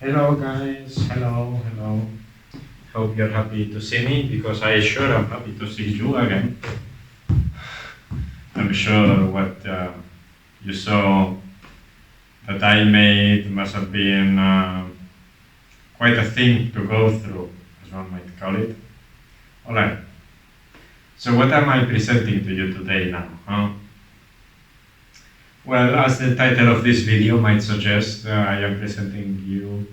Hello guys, hello. Hope you're happy to see me because I sure am happy to see you again. I'm sure what you saw that I made must have been quite a thing to go through, as one might call it. Alright, so what am I presenting to you today now? Huh? Well, as the title of this video might suggest, I am presenting you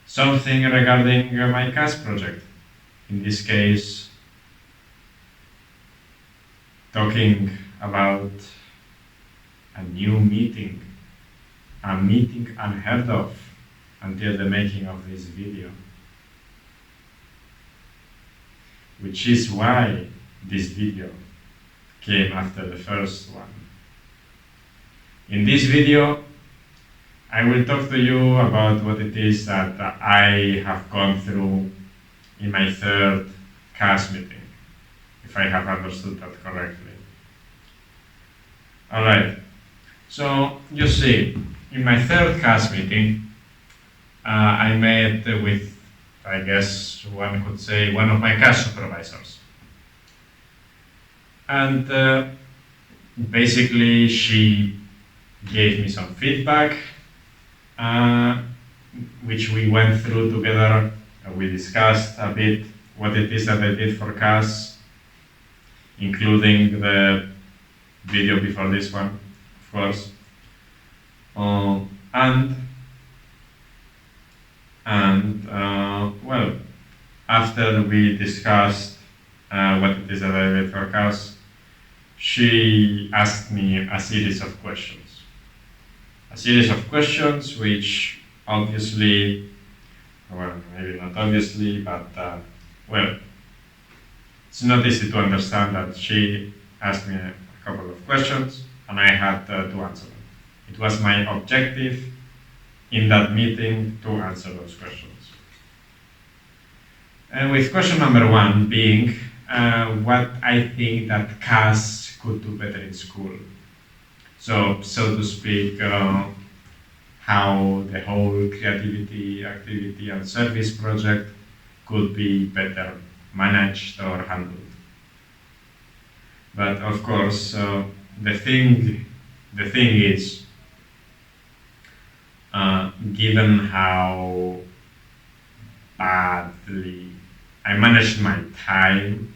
something regarding my CAS project. In this case, talking about a new meeting, a meeting unheard of until the making of this video. Which is why this video came after the first one. In this video, I will talk to you about what it is that I have gone through in my third CAS meeting, if I have understood that correctly. Alright, so you see, in my third CAS meeting, I met with, I guess one could say, one of my CAS supervisors. And basically she gave me some feedback, which we went through together. We discussed a bit what it is that I did for CAS, including the video before this one, of course. Well, after we discussed what it is that I did for CAS, she asked me a series of questions. A series of questions which obviously, well, maybe not obviously, but well, it's not easy to understand that she asked me a couple of questions and I had to answer them. It was my objective in that meeting to answer those questions. And with question number one being what I think that CAS could do better in school. So to speak, how the whole creativity, activity and service project could be better managed or handled. But of course, the thing is, given how badly I managed my time,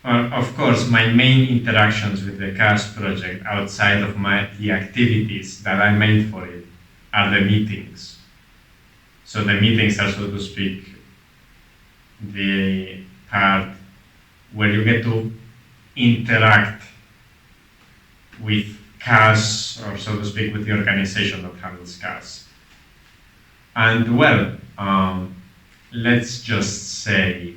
of course, my main interactions with the CAS project outside of the activities that I made for it are the meetings. So the meetings are, so to speak, the part where you get to interact with CAS, or so to speak, with the organization that handles CAS. And well, let's just say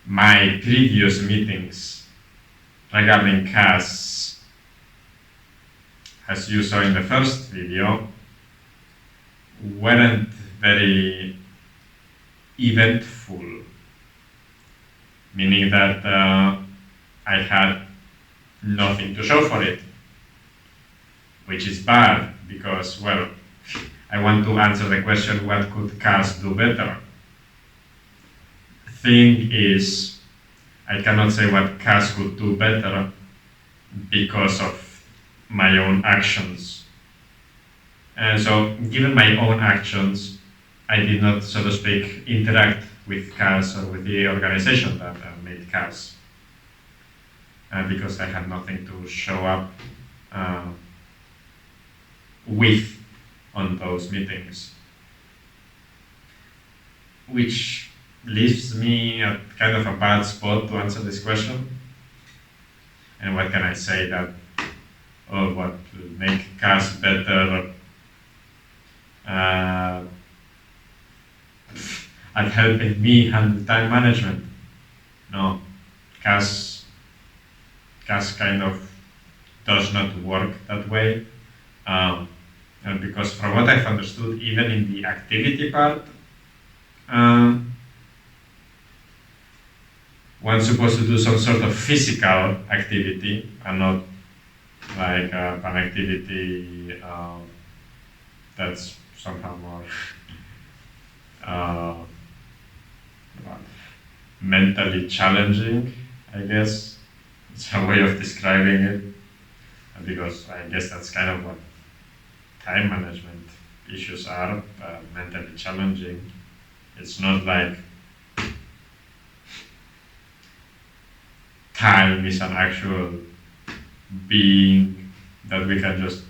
my previous meetings regarding CAS, as you saw in the first video, weren't very eventful, meaning that I had nothing to show for it, which is bad because, well, I want to answer the question, what could CAS do better? Thing is, I cannot say what CAS could do better because of my own actions. And so, given my own actions, I did not, so to speak, interact with CAS or with the organization that made CAS, because I had nothing to show up with on those meetings, which leaves me at kind of a bad spot to answer this question. And what can I say that, what will make CAS better at helping me handle time management? No, CAS kind of does not work that way. And because from what I've understood, even in the activity part, one's supposed to do some sort of physical activity and not like connectivity that's somehow more uh, what, mentally challenging, I guess. It's a way of describing it, because I guess that's kind of what time management issues are, mentally challenging. It's not like time is an actual being that we can just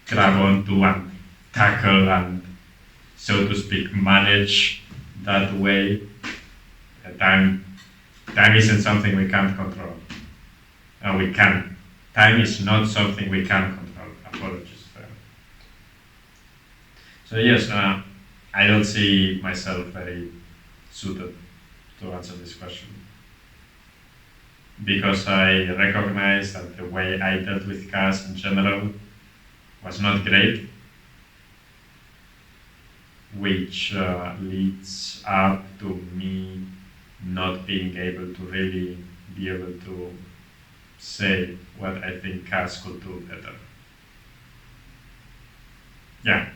grab onto and tackle and, so to speak, manage that way. Time, time isn't something we can't control. We can. Time is not something we can control. Apologies. So yes, I don't see myself very suited to answer this question, because I recognize that the way I dealt with CAS in general was not great, which leads up to me not being able to really be able to say what I think CAS could do better. Yeah.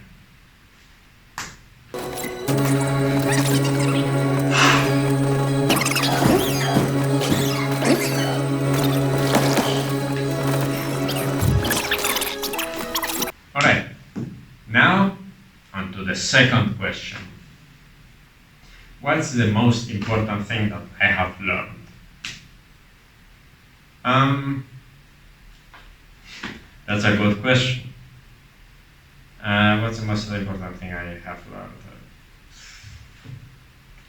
All right. Now, on to the second question. What's the most important thing that I have learned? That's a good question. What's the most important thing I have learned?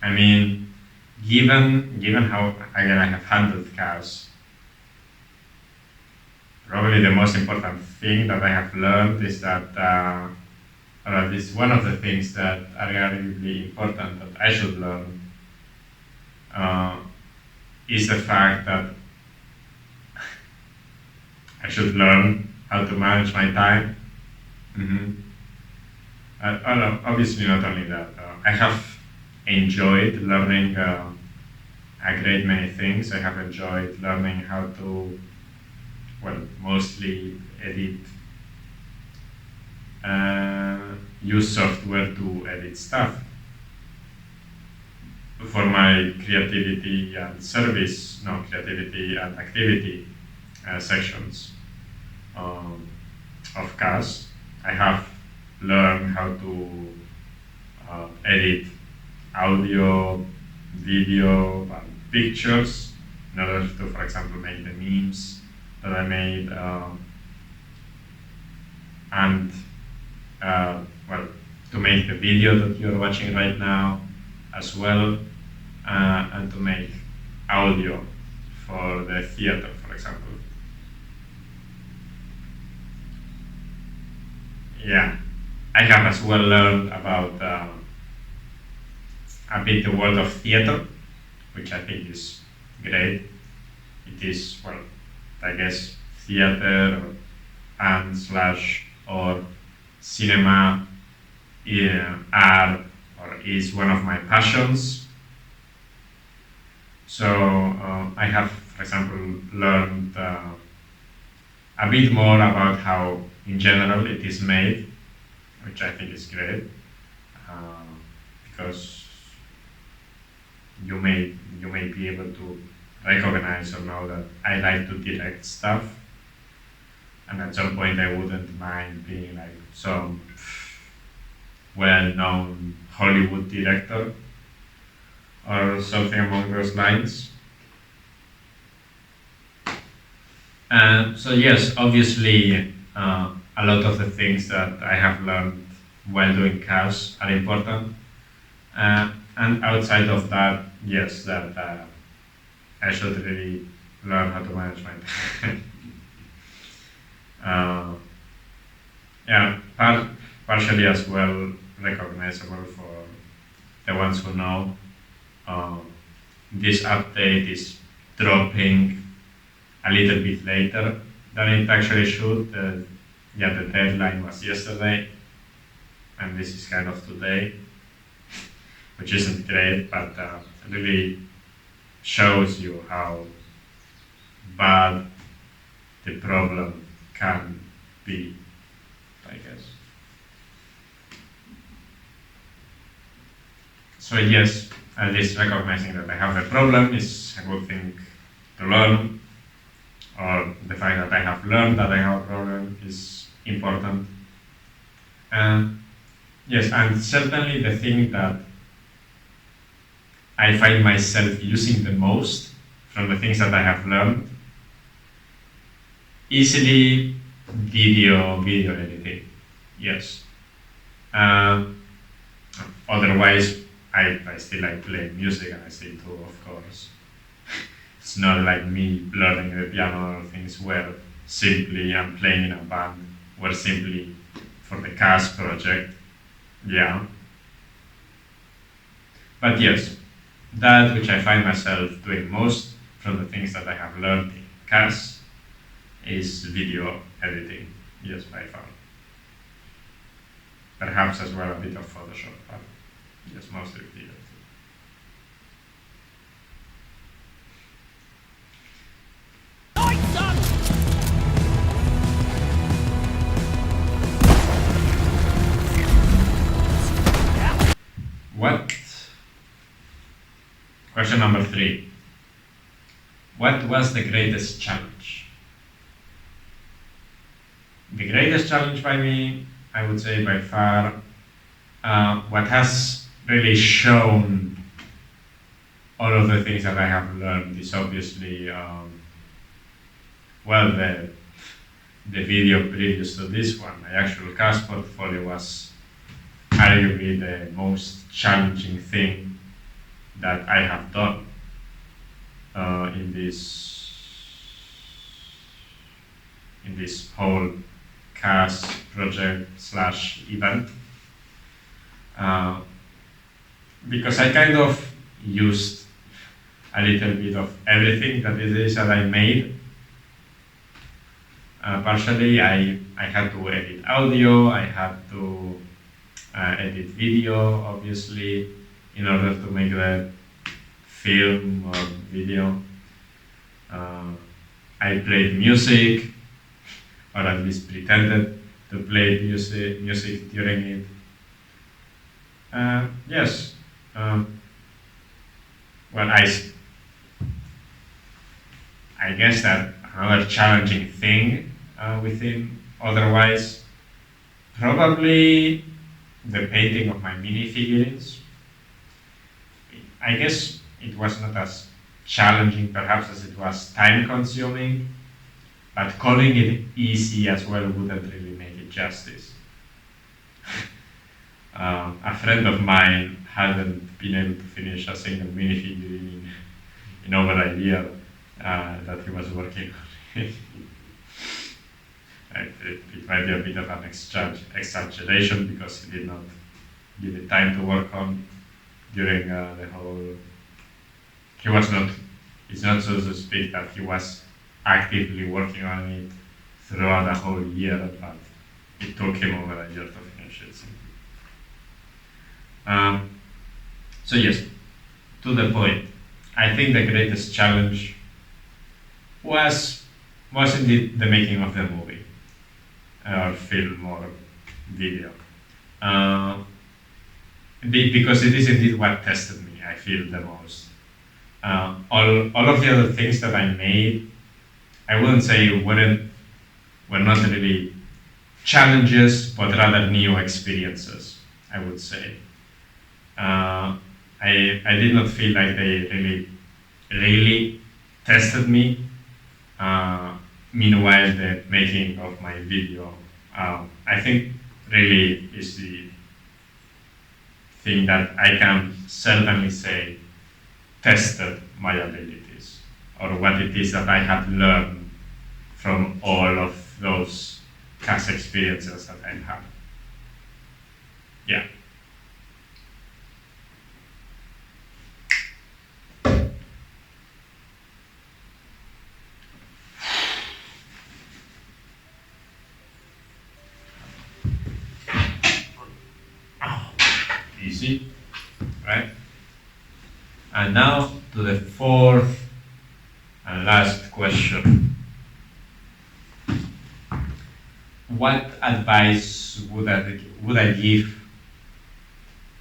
I mean, given how again I have handled cows, probably the most important thing that I have learned is that, or at least one of the things that are arguably important that I should learn, uh, is the fact that I should learn how to manage my time. Mm-hmm. Obviously, not only that, I have enjoyed learning a great many things. I have enjoyed learning how to, well, mostly edit, use software to edit stuff for my creativity and service, no, creativity and activity sections of CAS. I have learned how to edit audio, video, and pictures in order to, for example, make the memes that I made, and well, to make the video that you're watching right now as well, and to make audio for the theater, for example. Yeah, I have as well learned about a bit the world of theater, which I think is great. It is, well, I guess theater and slash or cinema, are or is one of my passions. So I have, for example, learned a bit more about how, in general, it is made, which I think is great, uh, because you may be able to recognize or know that I like to direct stuff, and at some point I wouldn't mind being like some well-known Hollywood director or something along those lines. So yes, obviously, a lot of the things that I have learned while doing CAS are important, and outside of that, yes, that I should really learn how to manage my time. uh, yeah, partially as well recognizable for the ones who know. Uh, this update is dropping a little bit later than it actually should. Yeah, the deadline was yesterday, and this is kind of today, which isn't great, but really shows you how bad the problem can be, I guess. So yes, at least recognizing that I have a problem is a good thing to learn, or the fact that I have learned that I have a problem is important. And yes, and certainly the thing that I find myself using the most from the things that I have learned, easily video editing. Yes. Um, Otherwise, I still like playing music, and I still do, of course. It's not like me learning the piano or things where simply I'm playing in a band, where simply for the CAS project. Yeah. But yes, that which I find myself doing most from the things that I have learned in CAS is video editing. Yes, by far. Perhaps as well a bit of Photoshop, but yes, mostly video. What? Question number 3. What was the greatest challenge? The greatest challenge by me, I would say by far, what has really shown all of the things that I have learned is obviously, well, the video previous to this one. My actual CAS portfolio was arguably the most challenging thing that I have done in this whole CAS project / event, because I kind of used a little bit of everything that it is that I made. Partially, I had to edit audio, I had to edit video, obviously, in order to make the film or video. I played music, or at least pretended to play music during it. Yes. Well, I guess that another challenging thing within otherwise, probably the painting of my minifigurines. I guess it was not as challenging perhaps as it was time consuming, but calling it easy as well wouldn't really make it justice. A friend of mine hadn't been able to finish a single minifigure in over a year that he was working on. It might be a bit of an exaggeration because he did not give it time to work on during the whole. He was not. It's not so to speak that he was actively working on it throughout the whole year, but it took him over a year to finish it. So yes, to the point. I think the greatest challenge was indeed the making of the movie, or film, or video, because it is indeed what tested me. I feel the most. All of the other things that I made, I wouldn't say were not really challenges, but rather new experiences, I would say. I did not feel like they really tested me. Meanwhile, the making of my video, I think, really is the thing that I can certainly say tested my abilities, or what it is that I have learned from all of those CAS experiences that I had. Yeah. Easy, right? And now to the fourth and last question. what advice would I give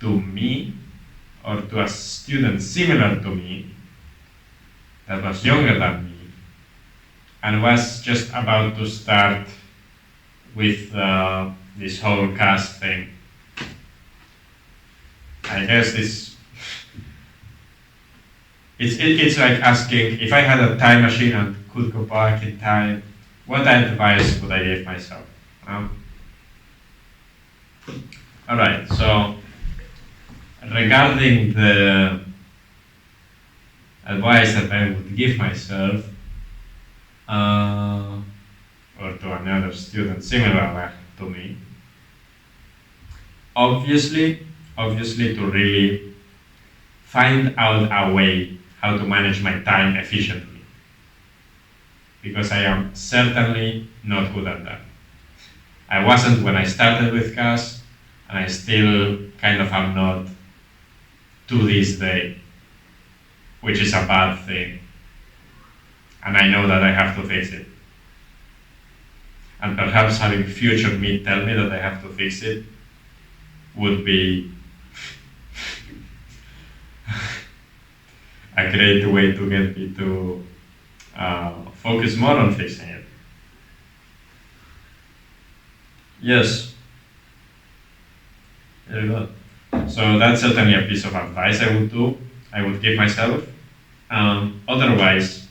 to me or to a student similar to me that was younger than me and was just about to start with this whole CAS thing? I guess it's like asking if I had a time machine and could go back in time, what advice would I give myself? All right, so regarding the advice that I would give myself, uh, or to another student similar to me, obviously to really find out a way how to manage my time efficiently, because I am certainly not good at that. I wasn't when I started with CAS, and I still kind of am not to this day, which is a bad thing. And I know that I have to fix it. And perhaps having future me tell me that I have to fix it would be a great way to get me to focus more on fixing it. Yes, very good. So that's certainly a piece of advice I would give myself. Otherwise,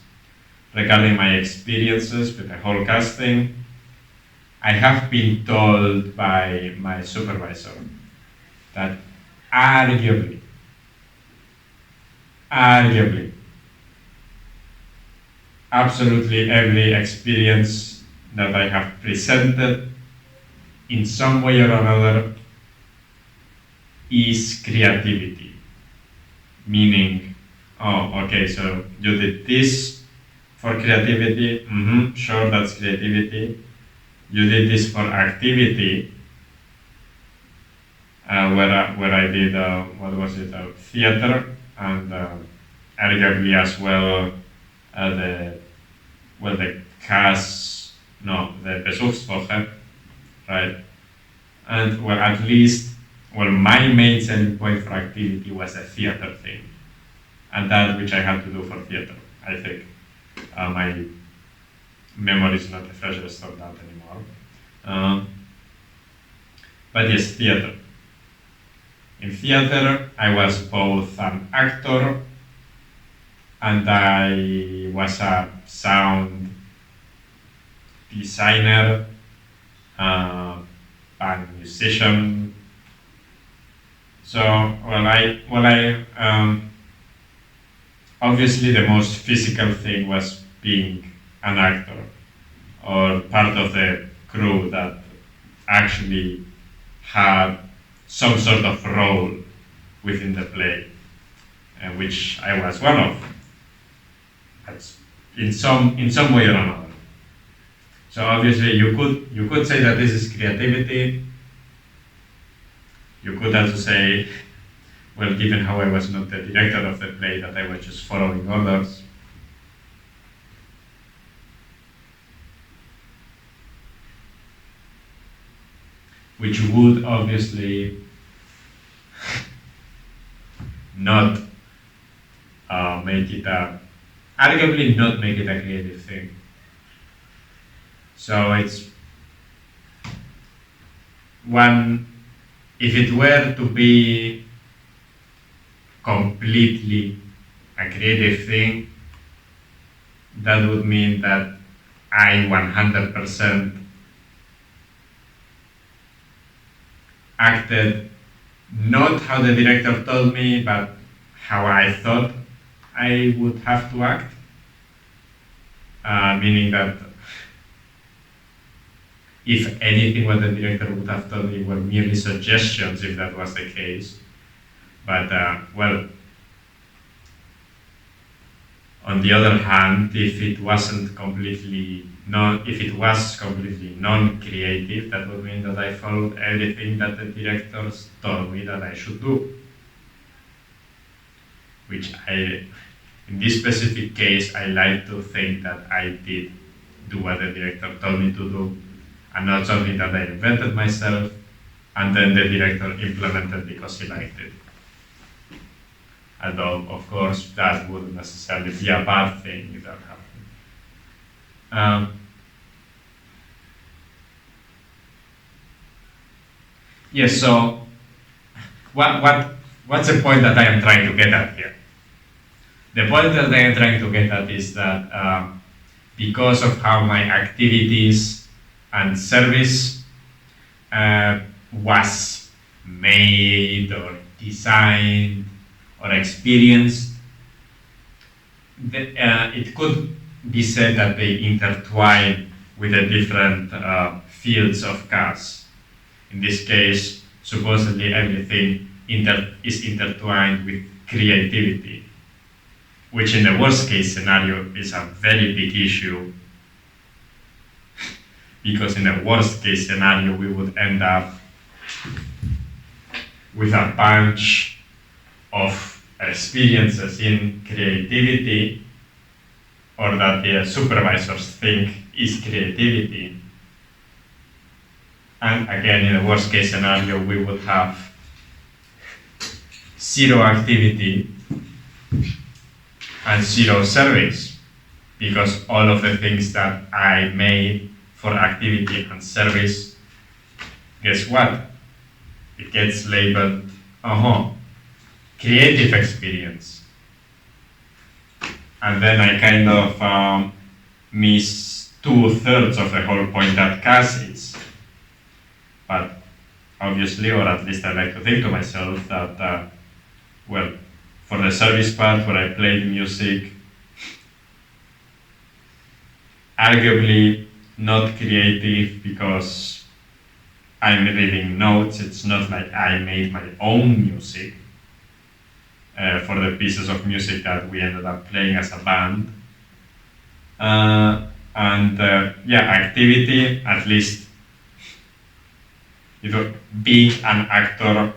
regarding my experiences with the whole casting, I have been told by my supervisor that arguably, arguably, absolutely every experience that I have presented in some way or another is creativity. Meaning, oh, okay, so you did this for creativity, sure, that's creativity. You did this for activity, where I did, what was it, theater, and arguably as well the, well, the CAS, no, the Besuchswoche, right? And well, at least, well, my main selling point for activity was a theater thing, and that which I had to do for theater. I think my memory is not the freshest of that anymore. But yes, theater. In theater, I was both an actor and I was a sound designer, and musician. So, obviously the most physical thing was being an actor or part of the crew that actually had some sort of role within the play, and which I was one of, in some way or another. So obviously you could say that this is creativity. You could also say, well, given how I was not the director of the play, that I was just following orders. Which would obviously not make it arguably not make it a creative thing. So it's one, if it were to be completely a creative thing, that would mean that I 100% acted not how the director told me, but how I thought I would have to act. Meaning that if anything, what the director would have told me were merely suggestions, if that was the case. But well, on the other hand, if it was completely non-creative, that would mean that I followed everything that the directors told me that I should do. Which in this specific case, I like to think that I did do what the director told me to do, and not something that I invented myself, and then the director implemented because he liked it. Although, of course, that wouldn't necessarily be a bad thing if that happened. Yes, so what's the point that I am trying to get at here? The point that I am trying to get at is that because of how my activities and service was made or designed or experienced, it could be said that they intertwine with the different fields of CAS. In this case, supposedly everything is intertwined with creativity, which in the worst case scenario is a very big issue, because in the worst case scenario we would end up with a bunch of experiences in creativity, or that the supervisors think is creativity. And again, in the worst case scenario, we would have zero activity and zero service, because all of the things that I made for activity and service, guess what? It gets labeled, creative experience. And then I kind of miss 2/3 of the whole point that CAS is. But obviously, or at least I like to think to myself that, well, for the service part where I played music, arguably not creative because I'm reading notes. It's not like I made my own music for the pieces of music that we ended up playing as a band. Activity, at least, being an actor,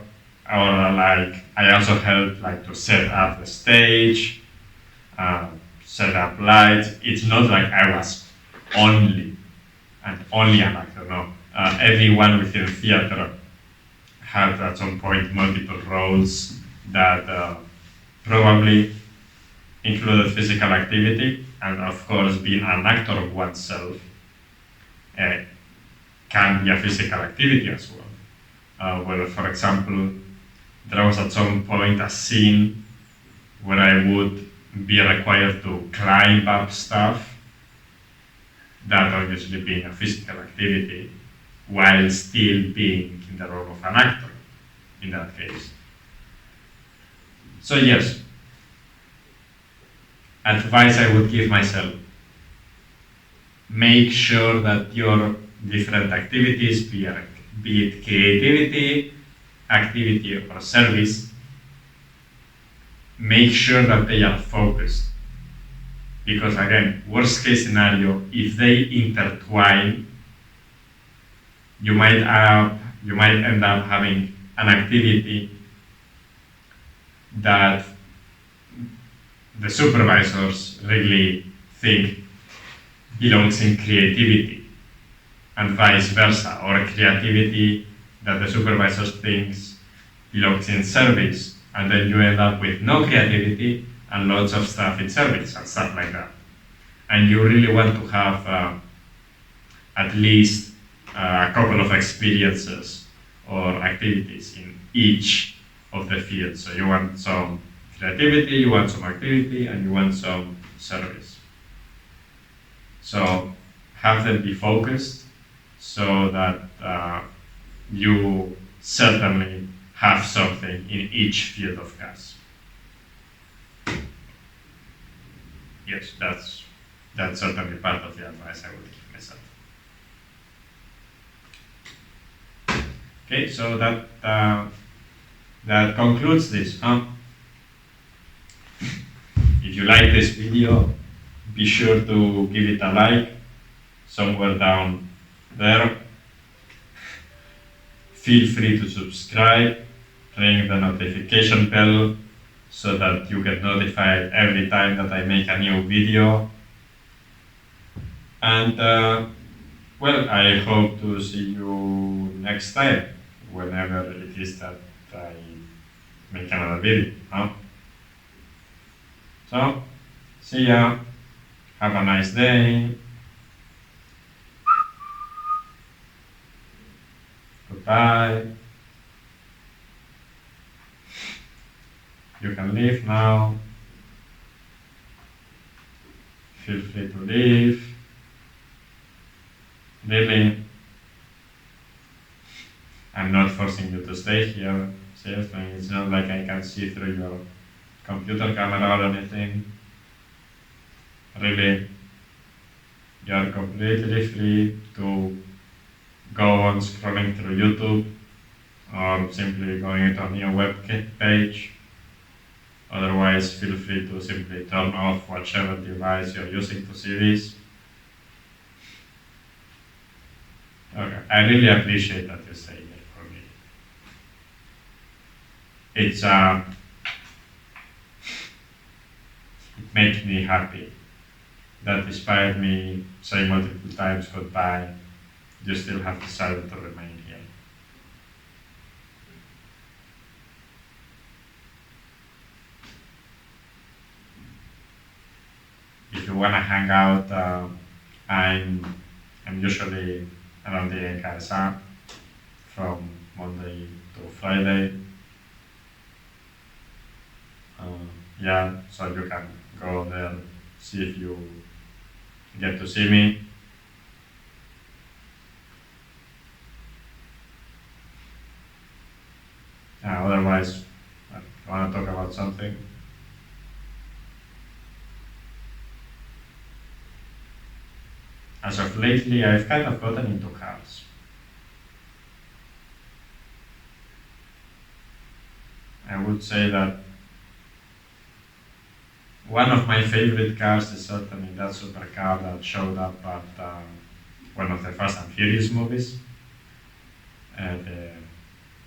or like I also helped like to set up the stage, set up lights. It's not like I was only an actor. No, everyone within theater had at some point multiple roles that probably included physical activity, and of course, being an actor of oneself can be a physical activity as well. Well, for example, there was at some point a scene where I would be required to climb up stuff, that obviously being a physical activity, while still being in the role of an actor in that case. So yes, advice I would give myself: make sure that your different activities, be it creativity, activity, or service, make sure that they are focused. Because again, worst case scenario, if they intertwine, you might end up having an activity that the supervisors really think belongs in creativity, and vice versa, or creativity that the supervisors thinks belongs in service, and then you end up with no creativity and lots of stuff in service and stuff like that. And you really want to have at least a couple of experiences or activities in each of the fields. So you want some creativity, you want some activity, and you want some service. So have them be focused so that you certainly have something in each field of CAS. Yes, that's certainly part of the advice I would give myself. Okay, so that concludes this. If you like this video, be sure to give it a like somewhere down there. Feel free to subscribe, ring the notification bell so that you get notified every time that I make a new video. And Well, I hope to see you next time, whenever it is that I make another video. Huh? So, see ya. Have a nice day. Goodbye. You can leave now. Feel free to leave. Really, I'm not forcing you to stay here. Seriously, it's not like I can see through your computer camera or anything. Really, you're completely free to go on scrolling through YouTube or simply going to a new web page. Otherwise, feel free to simply turn off whichever device you're using to see this. Okay, I really appreciate that you say that for me. It makes me happy that despite me saying multiple times goodbye, you still have decided to remain here. If you wanna hang out, I'm I'm usually around the CAS from Monday to Friday. Uh, yeah, so you can go there, see if you get to see me. Otherwise, I want to talk about something. As of lately, I've kind of gotten into cars. I would say that one of my favorite cars is certainly that supercar that showed up at one of the Fast and Furious movies, the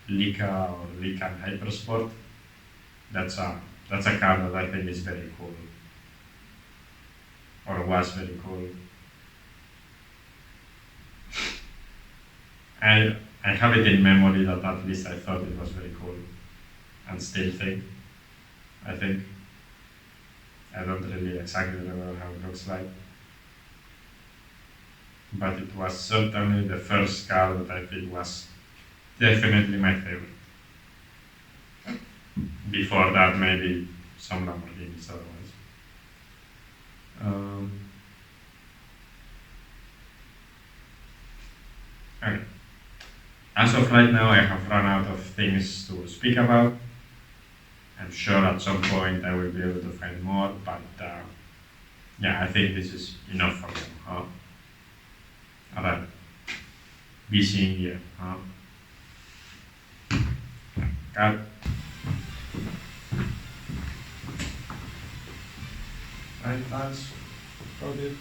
Lika or Likan Hypersport. That's a that's a car that I think is very cool, or was very cool. I I have it in memory that at least I thought it was very cool, and still think. I think I don't really exactly remember how it looks like, but it was certainly the first car that I think was definitely my favorite. Before that, maybe some Lamborghinis otherwise. Um, okay. As of right now, I have run out of things to speak about. I'm sure at some point I will be able to find more, but yeah, I think this is enough for now. Huh? Alright, be seeing you. Huh? Cut. Right, thanks. Got it.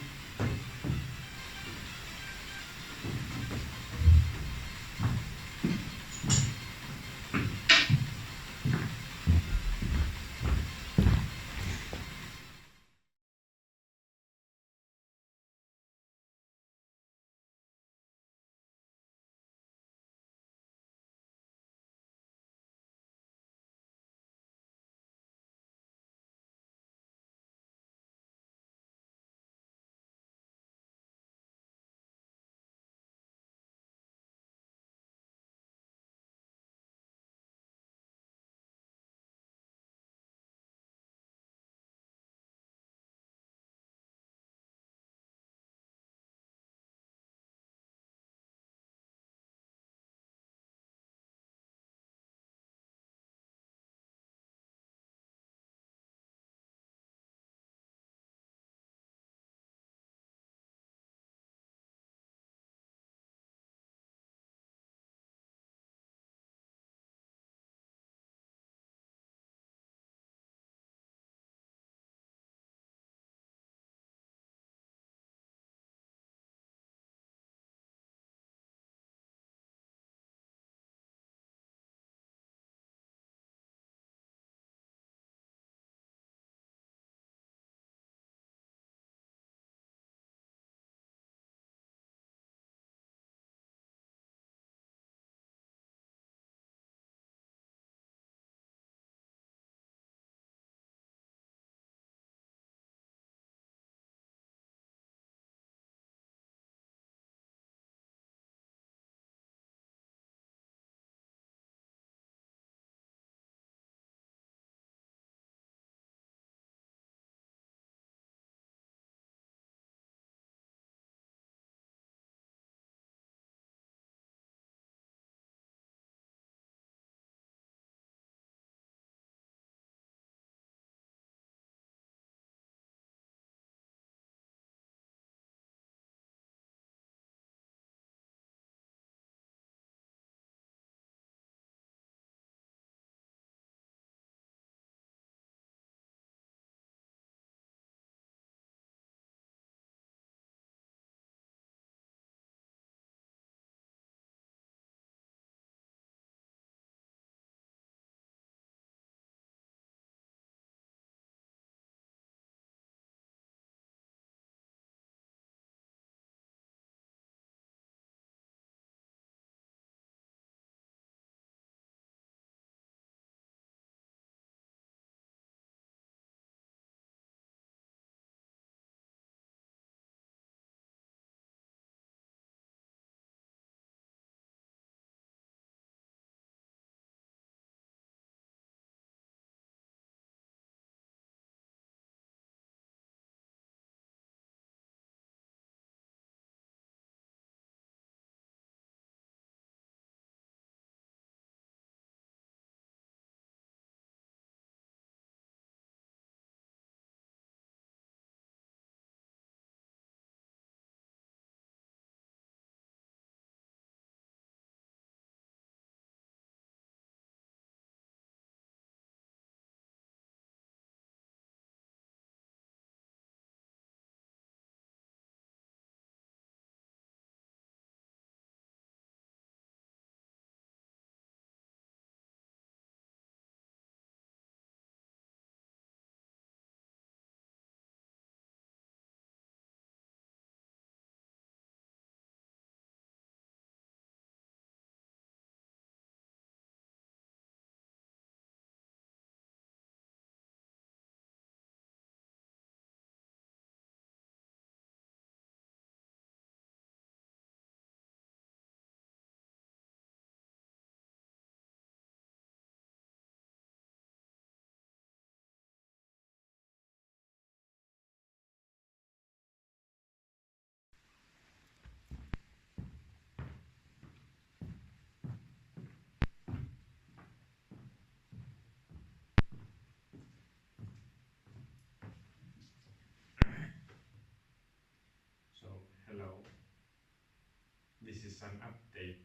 is an update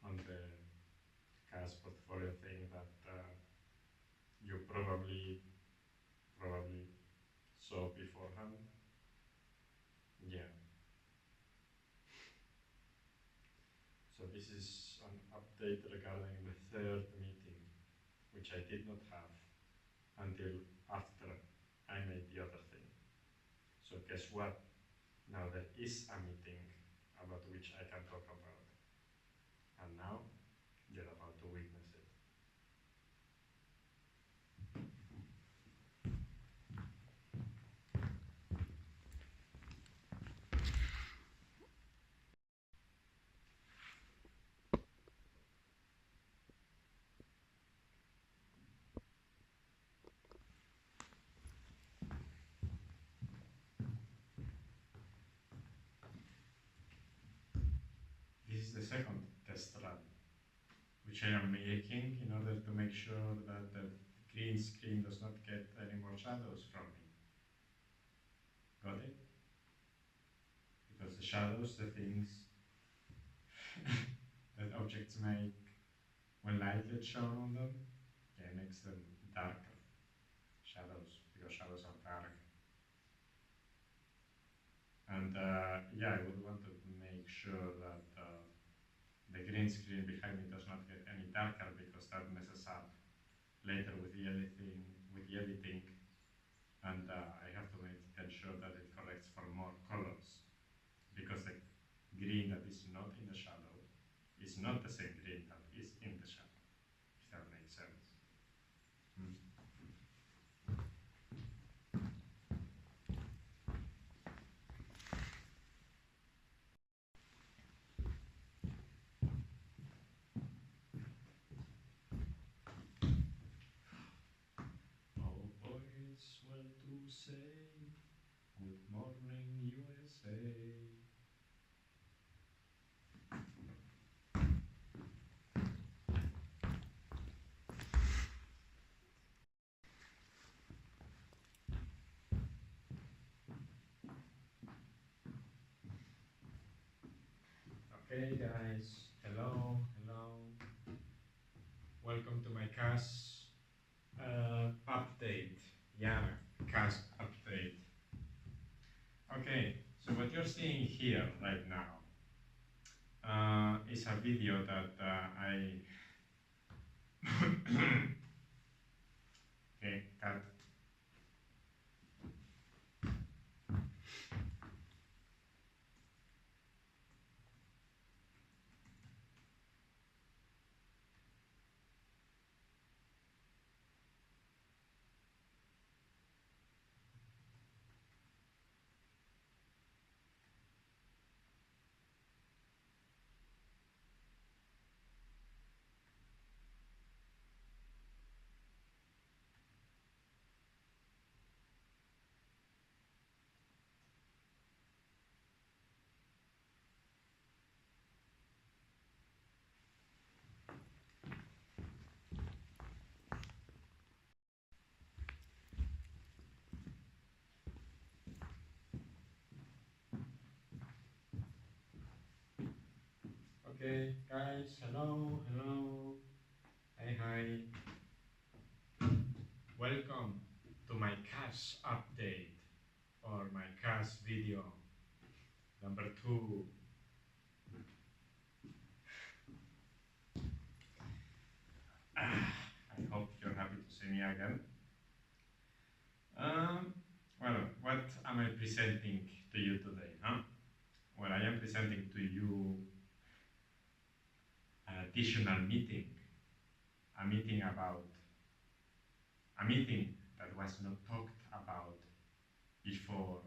on the CAS portfolio thing that you probably saw beforehand. Yeah. So this is an update regarding the third meeting, which I did not have until after I made the other thing. So guess what? Now there is a meeting about which I can talk about. And now you're about to witness it. This is the second test run, which I am making in order to make sure that the green screen does not get any more shadows from me. Got it? Because the shadows, the things that objects make when light gets shown on them, yeah, it makes them darker. Shadows, because shadows are dark. And yeah, I would want to make sure that the green screen behind me does not get any darker, because that messes up later with the editing, and I have to make sure that it corrects for more colors, because the green that is not in the shadow is not the same green that is in the shadow, if that makes sense. Oh boys, well to say, good morning USA. Okay guys, hello. Welcome to my CAS update. Yeah, CAS update. Okay, so what you're seeing here right now is a video that I okay, cut. Okay, guys, hello. Hi. Welcome to my CAS update, or my CAS video number 2. I hope you're happy to see me again. Well, what am I presenting to you today, huh? Well, I am presenting to you an additional meeting, a meeting that was not talked about before